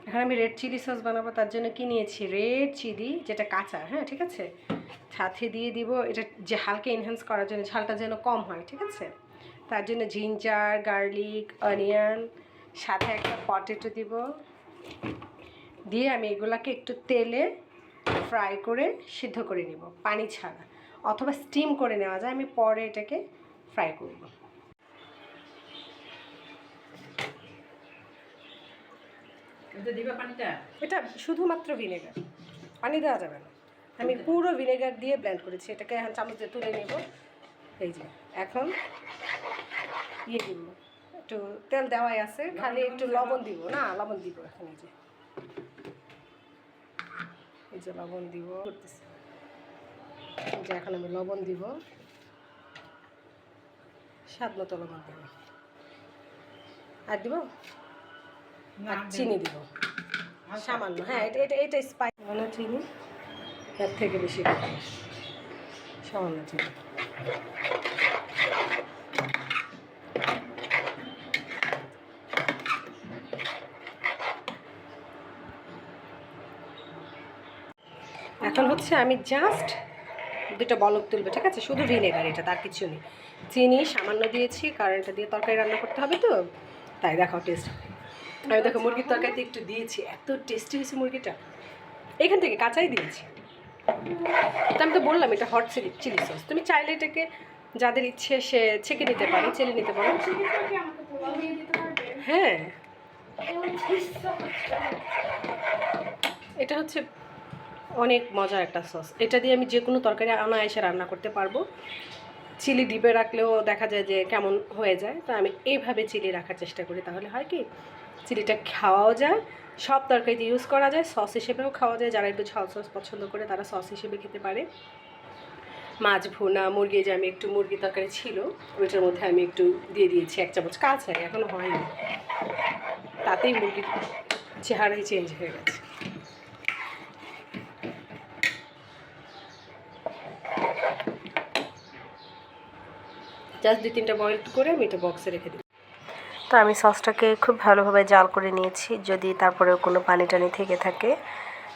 এখন আমি red chilli sauce বানাবো, তার জন্য কি নিয়েছি, রেড চিলি যেটা কাঁচা, হ্যাঁ ঠিক আছে, সাথে দিয়ে দিব এটা যে হালকা এনহ্যান্স করার জন্য, ঝালটা যেন কম হয়, ঠিক আছে, তার জন্য জিঞ্জার, গার্লিক, অনিয়ন, সাথে একটা পটেটো দিব, দিয়ে আমি এগুলাকে একটু তেলে ফ্রাই করে সিদ্ধ করে নিব পানি ছাড়া, অথবা স্টিম করে নেওয়া যায়, আমি পরে এটাকে ফ্রাই করব। এটা শুধুমাত্র ভিনেগার, পানি দেওয়া যাবে না, আমি পুরো ভিনেগার দিয়ে ব্লেন্ড করেছি। এটাকে এখন চামচ দিয়ে তুলে নেব। এই যে এখন দিব, একটু তেল দেওয়াই আছে, খালি একটু লবণ দিব, না লবণ দিব এখন, এই যে লবণ দিব করতেছি, এই যে এখন আমি লবণ দিব, স্বাদ মতো লবণ দিব, আর দিব আর চিনি দিব সামান্য, হ্যাঁ এটা স্পাইস মানে চিনি, এর থেকে বেশি দেবো, সামান্য চিনি। এখন হচ্ছে আমি জাস্ট দুটো বলক তুলবে, ঠিক আছে, শুধু ভিনেগার, এটা তার কিছু নেই, চিনি সামান্য দিয়েছি, কারণ এটা দিয়ে তরকারি রান্না করতে হবে তো, তাই দেখাও টেস্ট। আমি দেখো মুরগির তরকারিতে একটু দিয়েছি, এত টেস্টি হয়েছে মুরগিটা, এখান থেকে কাঁচাই দিয়েছি। তো আমি তো বললাম এটা হট চিলি সস, তুমি চাইলে এটাকে যাদের ইচ্ছে সে ছেঁকে নিতে পারে, চেলে নিতে পারো, হ্যাঁ। এটা হচ্ছে অনেক মজার একটা সস, এটা দিয়ে আমি যে কোনো তরকারি অনায়াসে রান্না করতে পারবো। চিলি ডিপে রাখলেও দেখা যায় যে কেমন হয়ে যায়, তো আমি এইভাবে চিলি রাখার চেষ্টা করি, তাহলে হয় কি চিলিটা খাওয়াও যায়, সব তরকারিতে ইউজ করা যায়, সস হিসেবেও খাওয়া যায়, যারা একটু ঝাল সস পছন্দ করে তারা সস হিসেবে খেতে পারে। মাছ ভুনা, মুরগি, যে আমি একটু মুরগি তরকারি ছিল ওইটার মধ্যে আমি একটু দিয়ে দিয়েছি 1 চামচ, কাছে এখনও হয়নি, তাতেই মুরগির চেহারাই চেঞ্জ হয়ে গেছে। জাস্ট 2-3টা বয়েল করে আমি এটা বক্সে রেখে দিই। তো আমি সসটাকে খুব ভালোভাবে জাল করে নিয়েছি, যদি তারপরেও কোনো পানি টানি থেকে থাকে,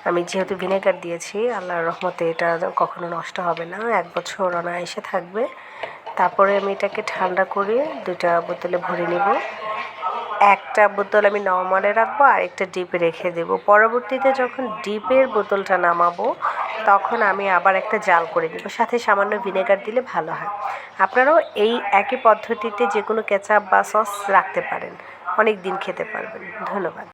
আমি যেহেতু ভিনেগার দিয়েছি আল্লাহর রহমতে এটা কখনো নষ্ট হবে না, 1 বছর অনায়াসে থাকবে। তারপরে আমি এটাকে ঠান্ডা করে 2টা বোতলে ভরে নেব, একটা বোতল আমি নর্মালে রাখবো আর একটা ডিপে রেখে দেবো। পরবর্তীতে যখন ডিপের বোতলটা নামাবো তখন আমি আবার একটা জাল করে দেবো, সাথে সামান্য ভিনেগার দিলে ভালো হয়। আপনারাও এই একই পদ্ধতিতে যে কোনো কেচাপ বা সস রাখতে পারেন, অনেক দিন খেতে পারবেন। ধন্যবাদ।